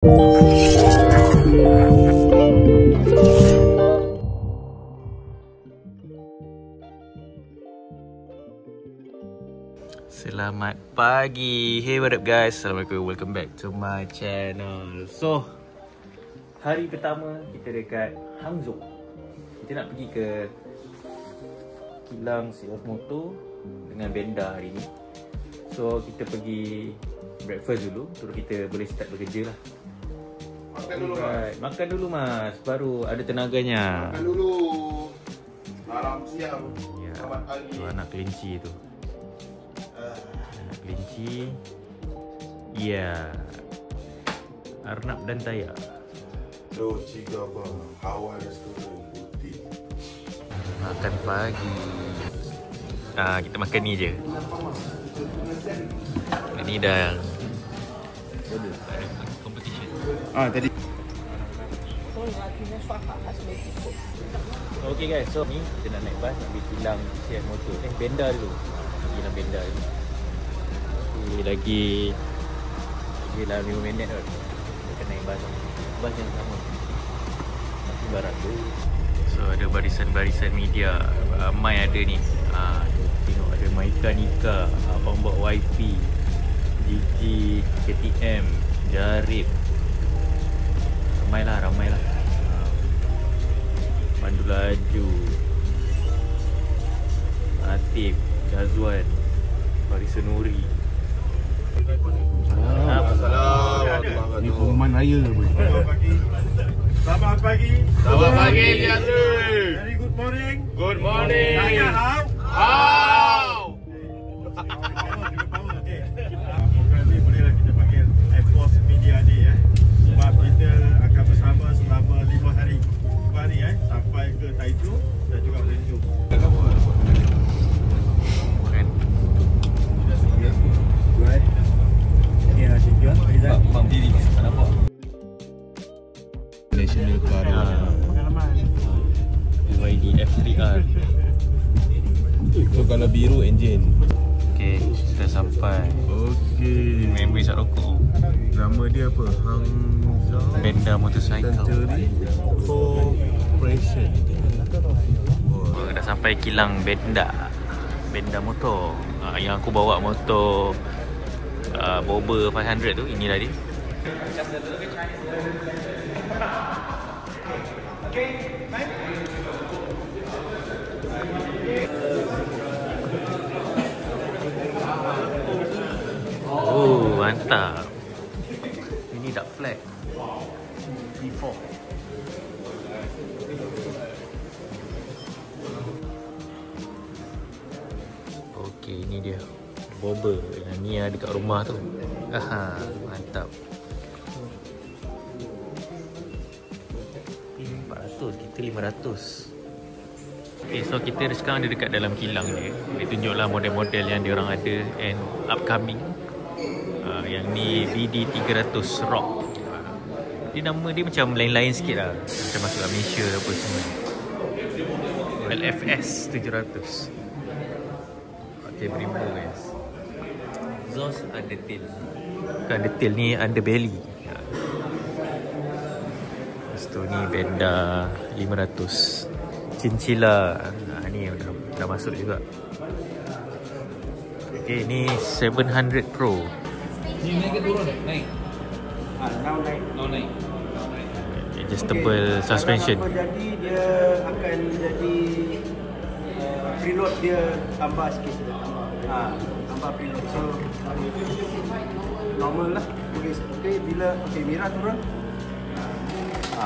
Selamat pagi. Hey, what up guys? Assalamualaikum. Welcome back to my channel. So, hari pertama kita dekat Hangzhou. Kita nak pergi ke kilang silaf motor dengan benda hari ni. So, kita pergi breakfast dulu, terus kita boleh start bekerja lah. Makan dulu mas. Makan dulu mas, baru ada tenaganya. Makan dulu. Malam siang. Ya, Selamat pagi. tu anak kelinci tu. Anak kelinci. Ya. Arnab dan Taya. Do ciga apa? Hawa restoran putih. Makan pagi. Kita makan ni je. Ini dah competition. Tadi. Okay guys, so ni kita nak naik bas nak pergi kilang CF motor. Benda dulu. Kilang benda dulu. Lagi lah 5 minit kot. Kita akan naik bas. Bas yang sama. Tapi barat tu. So ada barisan-barisan media. Ramai ada ni. Tengok ada Maika Nika, Abang Bok YP, Gigi, KTM, Jarib. Ramai lah. Pandu Laju, Atif, Jazwan, Barisan Nuri. Assalamualaikum. Ni pengumuman raya apa? Selamat pagi. Selamat pagi biasa. Very good morning. Good morning. Tanya how? How? Okey. Program ni bolehlah kita panggil Force Media Day sebab kita akan bersama selama 5 hari. 5 hari sampai ke Taizhou dan juga Wenzhou. Right. Ya, cikgu. Bang diri, tak nampak. National Car. BYD F3R. So kalau biru engine. Okay, kita sampai. Okey. Member isap rokok. Nama dia apa? Hangzhou Benda motorcycle. Century Corporation. Dah sampai kilang Benda motor. Yang aku bawa motor Bobber 500 tu, inilah dia. Oh, mantap. Ini dah flat. D4. Okey, ini dia. Bobber. Yang ni ada dekat rumah tu. Mantap. 400, kita 500. Okay, so kita sekarang ada dekat dalam kilang dia. Dia tunjuklah model-model yang diorang ada and upcoming. Yang ni BD300 Rock. Dia nama dia macam lain-lain sikit lah. Macam masuk Malaysia apa semua. LFS 700. Okay, Brembo guys. Exhaust ada tail. Bukan ada tail, ni underbelly. Lepas tu ni Benda 500. Chinchilla. Ni dah masuk juga. Okay, ni 700 Pro. Ni naik ke turun? Naik. Now naik. Adjustable suspension. Kalau jadi dia akan jadi preload dia tambah sikit. Tambah preload. So normal lah. Okey, bila Mira turun.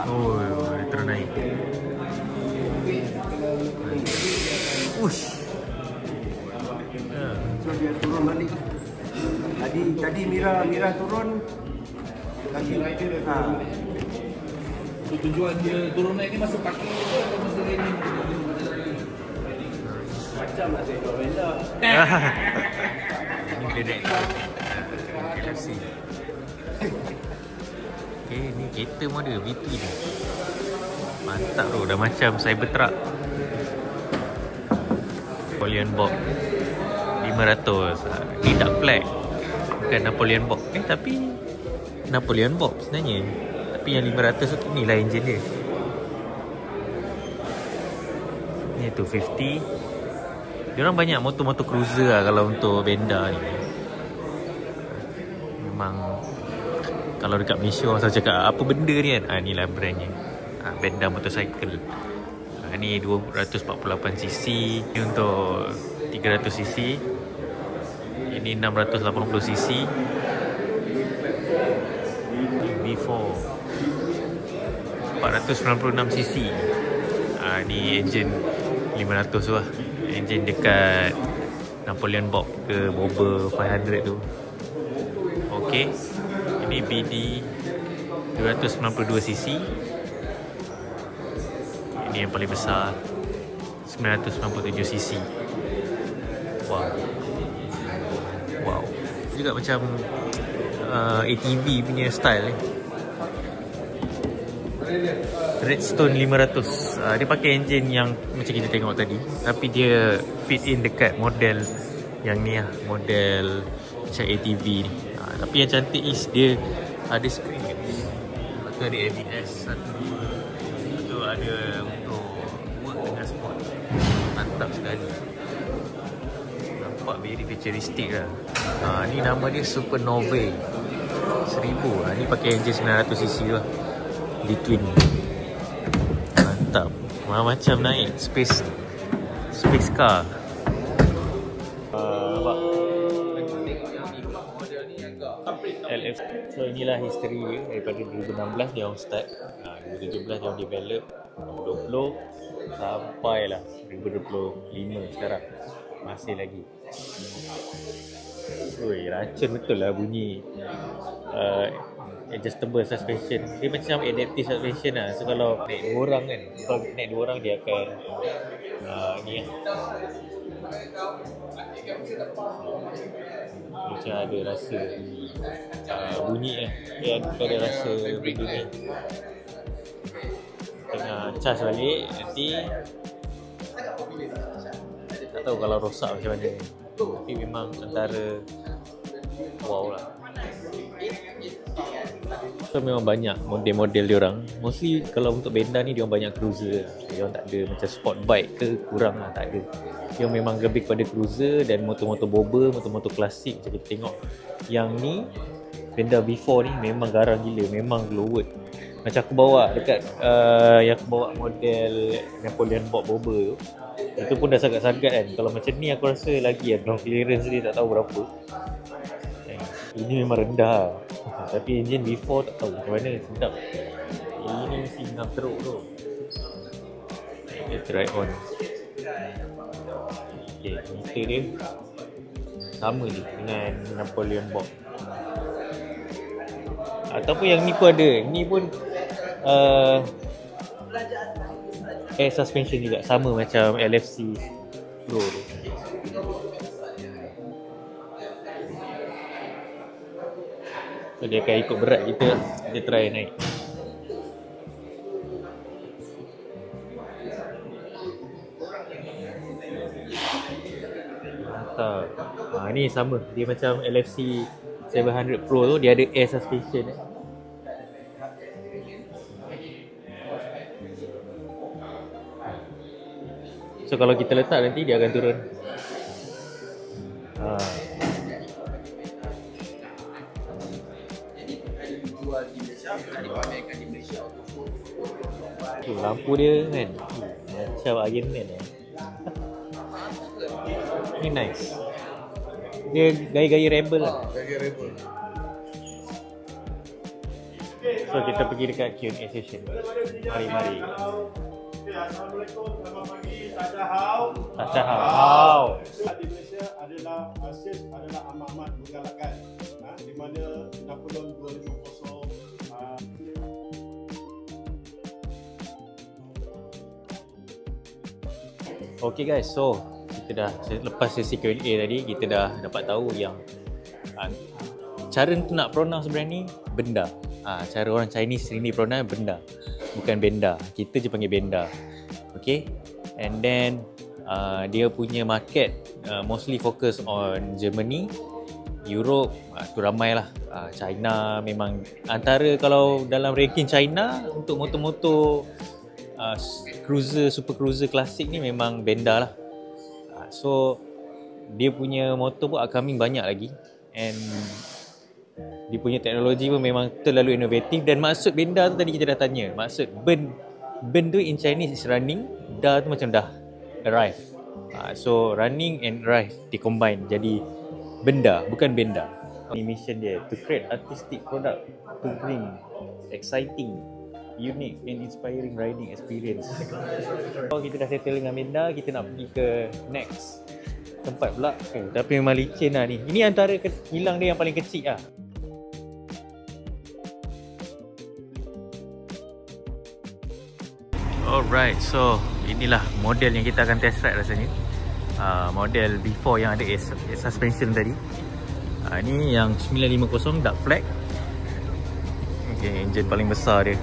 Oh, dia terus naik. Ush. So dia turun balik. Tadi Mira turun lagi. So, tujuan dia turun naik ni masuk parking ke atau masuk lain ni? Macam nak saya bawa benda. Ini bedek. KFC. Okay, ni kereta model VP ni. Mantap tu, dah macam Cybertruck. Napoleon Box 500. Ni dark black. Bukan Napoleon Box. Tapi Napoleon Bob sebenarnya. Tapi yang 500 tu ni lah enjin dia. Ni 250. Diorang banyak motor-motor cruiser lah kalau untuk Benda ni. Memang kalau dekat Malaysia orang selalu cakap apa benda ni kan. Ni lah brandnya. Benda motorcycle. Ni 248cc. Ni untuk 300cc. Ini 680cc. V4 496cc. Ni enjin 500 tu lah. Enjin dekat Napoleon Bob ke Bobber 500 tu. Okey. Ini BD 292cc. Ini yang paling besar 997cc. Wow. Wow. Juga macam ATV punya style ni. Redstone 500. Dia pakai enjin yang macam kita tengok tadi, tapi dia fit in dekat model yang ni lah, model macam ATV ni. Tapi yang cantik is dia ada screen kan. Lepas tu ada ABS satu. Lepas tu ada untuk work dengan sport. Mantap sekali. Nampak very futuristic lah. Ni nama dia Supernova 1000. Ni pakai enjin 900cc lah. D-twin. Mantap. Macam naik space car. Nampak LF. So inilah history dia. Daripada 2016 dia orang start, 2017 dia orang develop, 2020 sampailah 2025 sekarang masih lagi. Oi, racun betul lah bunyi. Adjustable suspension. Dia macam adaptive suspension lah. So kalau naik 2 orang kan, kalau naik 2 orang dia akan ni lah, macam ada rasa bunyi lah. Dia ada rasa benda ni. Tengah charge balik nanti tak tahu kalau rosak macam mana. Tapi memang antara wow lah. So memang banyak model-model diorang. Mostly kalau untuk Benda ni diorang banyak cruiser. Diorang tak ada macam sport bike ke, kurang lah, tak ada. Diorang memang lebih kepada cruiser dan motor-motor bobber, motor-motor klasik macam kita tengok. Yang ni Benda V4 ni memang garang gila, memang glowed. Macam aku bawa dekat yang aku bawa model Napoleon Bob bobber tu, itu pun dah sangat-sangat kan. Kalau macam ni aku rasa lagi ground clearance dia tak tahu berapa. Ini memang rendah. Tapi enjin V4 tak tahu macam mana, sedap. Ini mesti nak teruk tu. Okay, try on. Okay, meter dia sama je dengan Napoleon Bob. Ataupun yang ni pun ada. Ni pun air suspension juga, sama macam LFC Pro tu. So dia akan ikut berat kita. Dia try naik. Mantap. Ni sama. Dia macam LFC 700 Pro tu, dia ada air suspension. So kalau kita letak nanti dia akan turun. Lampu dia kan macam Iron Man ni nice. Dia gaya-gaya rebel lah. So kita pergi dekat Q&A session. Mari. Assalamualaikum, selamat pagi. Tadahau. Di Malaysia adalah Asis adalah amat menggalakkan, di mana Napoleon 250 Okay guys, so kita dah lepas sesi Q&A tadi, kita dah dapat tahu yang cara nak pronounce brand ni Benda. Cara orang Chinese sini pronounce Benda, bukan Benda. Kita je panggil Benda. Okay, and then dia punya market mostly focus on Germany, Europe, tu ramai lah. China memang antara, kalau dalam ranking China untuk motor-motor cruiser, super cruiser klasik ni memang Benda lah. So dia punya motor pun upcoming banyak lagi, and dia punya teknologi pun memang terlalu inovatif. Dan maksud Benda tu tadi kita dah tanya, maksud ben tu in Chinese is running, dah tu macam dah arrive. So running and arrive di combine jadi Benda, bukan Benda. Mission dia to create artistic product to bring exciting, unique and inspiring riding experience. Kalau kita dah settle dengan Benda, kita nak pergi ke next tempat pula. Tapi memang licin lah ni. Ini antara kilang dia yang paling kecil lah. Alright, so inilah model yang kita akan test ride rasanya. Model before yang ada suspension tadi. Ni yang 950 dark flag. Okay, engine paling besar dia.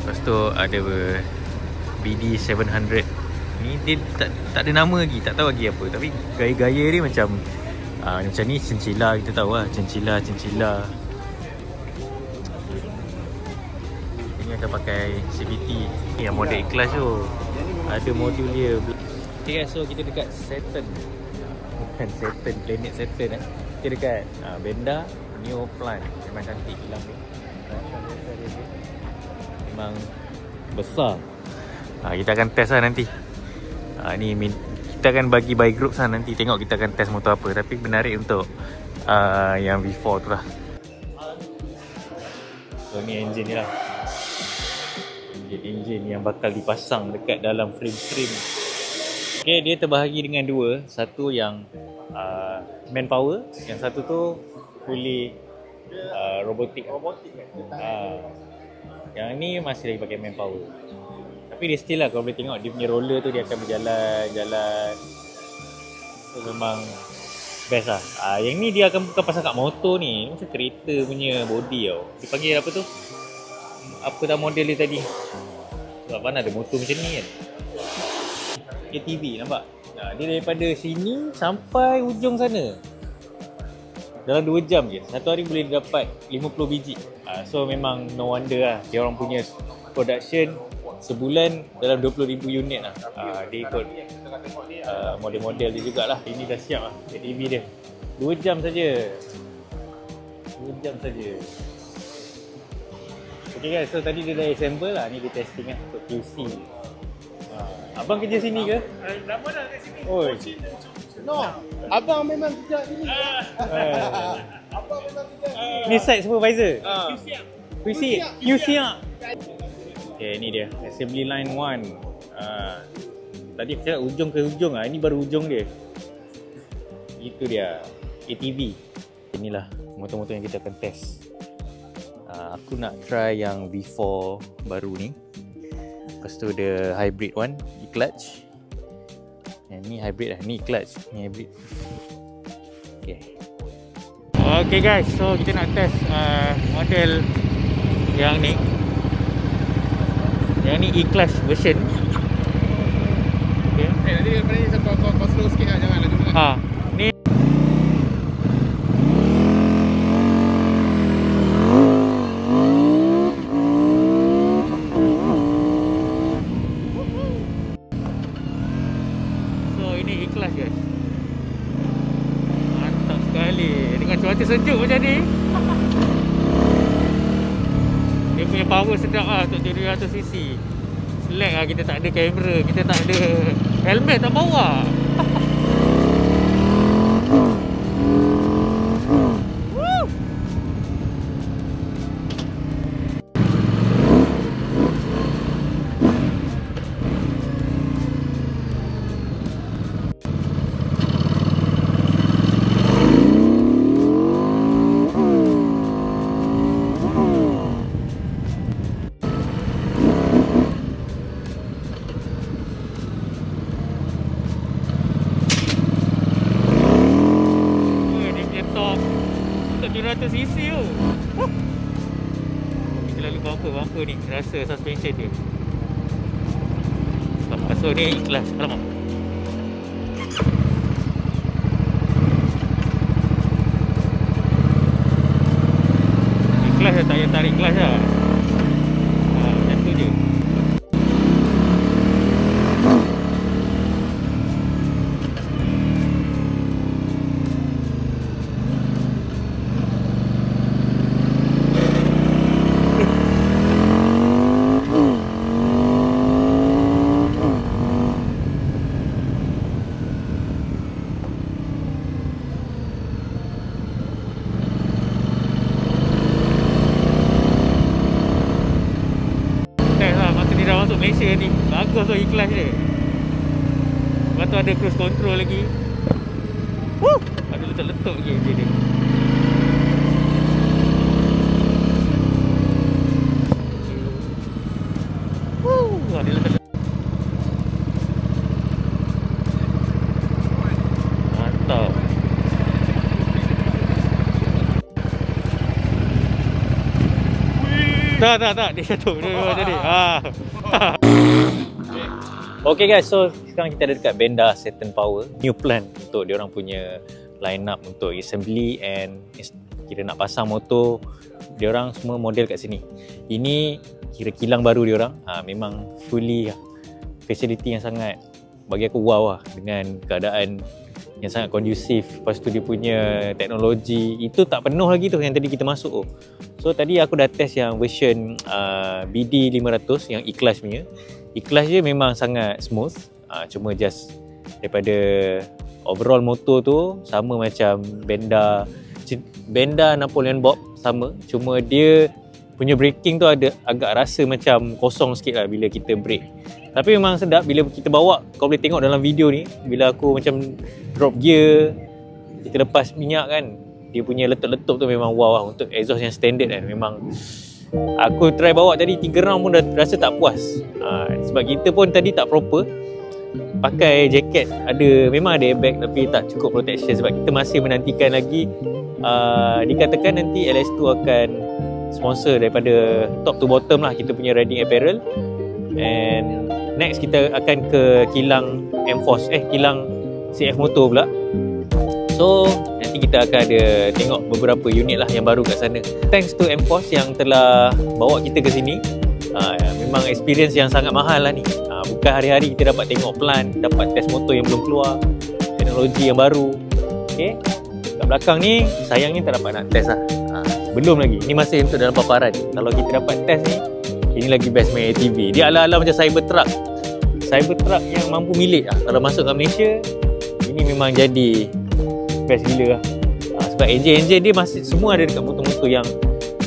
Lepas tu ada BD 700. Ni dia tak ada nama lagi, tak tahu lagi apa. Tapi gaya-gaya dia macam ni Chinchilla, kita tahu lah Chinchilla. Ini akan pakai CVT. Ni yang model E-Class tu, ada modul dia. Okay guys, so kita dekat Saturn. Bukan Saturn, planet Saturn kita dekat Benda New Plant. Memang cantik kilang ni, memang besar. Kita akan test lah nanti. Ni kita akan bagi by group lah nanti, tengok kita akan test motor apa. Tapi menarik untuk yang V4 tu lah. So ni engine ni lah, engine yang bakal dipasang dekat dalam frame-frame. Okay, dia terbahagi dengan dua. Satu yang manpower, yang satu tu fully robotik. Yang ni masih lagi pakai manpower. Tapi dia still lah, kalau boleh tengok dia punya roller tu, dia akan berjalan. So memang best lah. Yang ni dia akan bukan pasang kat motor ni, macam kereta punya body tau. Dia panggil apa tu, apa dah model dia tadi. Sebab mana ada motor macam ni kan, ATV, nampak? Dia daripada sini sampai ujung sana dalam 2 jam je. Satu hari boleh dapat 50 biji. So memang no wonder lah, dia orang punya production sebulan dalam 20,000 unit lah. Dia ikut model-model dia jugalah. Ini dah siap lah ATV dia. 2 jam saja. 2 jam saja. Okay guys, so tadi dia dah assemble lah. Ni dia testing lah untuk QC. Abang kerja sini ke? Lama dah kat sini. Oi. No, abang memang kerja sini. Abang memang kerja sini. Ni site supervisor. QC. QC ah. Okay, ni dia assembly line 1. Tadi aku cakap ujung ke ujung ini baru ujung dia. Itu dia ATV. Inilah motor-motor yang kita akan test. Aku nak try yang V4 baru ni. Lepas tu ada hybrid one, E-clutch. Yang ni hybrid lah, ni clutch, ni hybrid. Okay guys, so kita nak test model yang ni. Yang ni E-clutch version. Okay. Nanti kau slow sikit lah, jangan laju sangat. Ni E-clutch guys. Mantap sekali. Dengan cuaca sejuk macam ni, dia punya power sedap lah untuk 700cc. Slack lah kita tak ada kamera, kita tak ada helmet, tak bawa. cc tu. Kita lalu bumper ni, rasa suspension dia. So ni E-clutch. Alamak. dah, tak payah tarik kelas lah. Macam tu je. Masuk Malaysia ni bagus tu ikhlas dia. Lepas tu ada cruise control lagi. Ada letup-letup lagi engine dia. Ada letup-letup. Mantap. Tak. Dia jatuh. Dia jadi. Okay guys, so sekarang kita ada dekat Benda Saturn Power. New plan untuk diorang punya line up untuk assembly and kira nak pasang motor. Diorang semua model kat sini. Ini kira kilang baru diorang. Memang fully facility yang sangat bagi aku wow lah, dengan keadaan yang sangat kondusif. Lepas tu dia punya teknologi itu tak penuh lagi tu yang tadi kita masuk. So tadi aku dah test yang version BD 500 yang ikhlas punya. Ikhlas je memang sangat smooth. Cuma just daripada overall motor tu sama macam Benda Napoleon Bob sama. Cuma dia punya braking tu ada agak rasa macam kosong sikit lah bila kita brake. Tapi memang sedap bila kita bawa. Kau boleh tengok dalam video ni bila aku macam drop gear, kita lepas minyak kan, dia punya letup-letup tu memang wow lah. Untuk exhaust yang standard kan, memang aku try bawa tadi 3 round pun dah rasa tak puas. Sebab kita pun tadi tak proper pakai jaket, memang ada airbag tapi tak cukup protection. Sebab kita masih menantikan lagi dikatakan nanti LS2 akan sponsor daripada top to bottom lah kita punya riding apparel. And next kita akan ke kilang M-Force, kilang CF Motor pula. So nanti kita akan ada tengok beberapa unit lah yang baru kat sana. Thanks to M-Force yang telah bawa kita ke sini. Memang experience yang sangat mahal lah ni. Bukan hari-hari kita dapat tengok plan, dapat test motor yang belum keluar, teknologi yang baru. Okay, kat belakang ni sayangnya tak dapat nak test lah. Belum lagi, ni masih untuk dalam paparan. Kalau kita dapat test ni, ini lagi best main ATV. Dia ala-ala macam Cybertruck yang mampu milik lah. Kalau masuk ke Malaysia, ini memang jadi best gila lah. Sebab enjin dia masih semua ada dekat motor-motor yang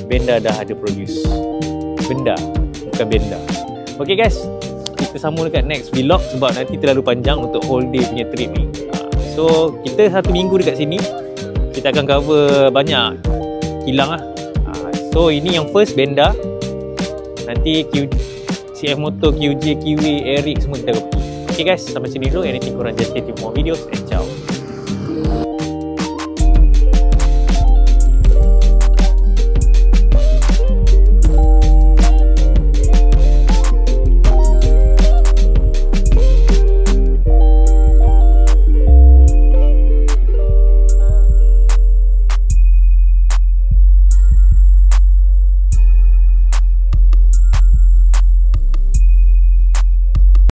Benda dah ada produce. Benda, bukan Benda. Okay guys, kita sambung dekat next vlog sebab nanti terlalu panjang untuk whole day punya trip ni. So kita 1 minggu dekat sini, kita akan cover banyak kilang lah. So ini yang first Benda. Nanti CF Motor, QJ, Kiwi, Eric semua kita akan pergi. Okay guys, sampai sini dulu. Anything korang just stay tuned for more videos and ciao.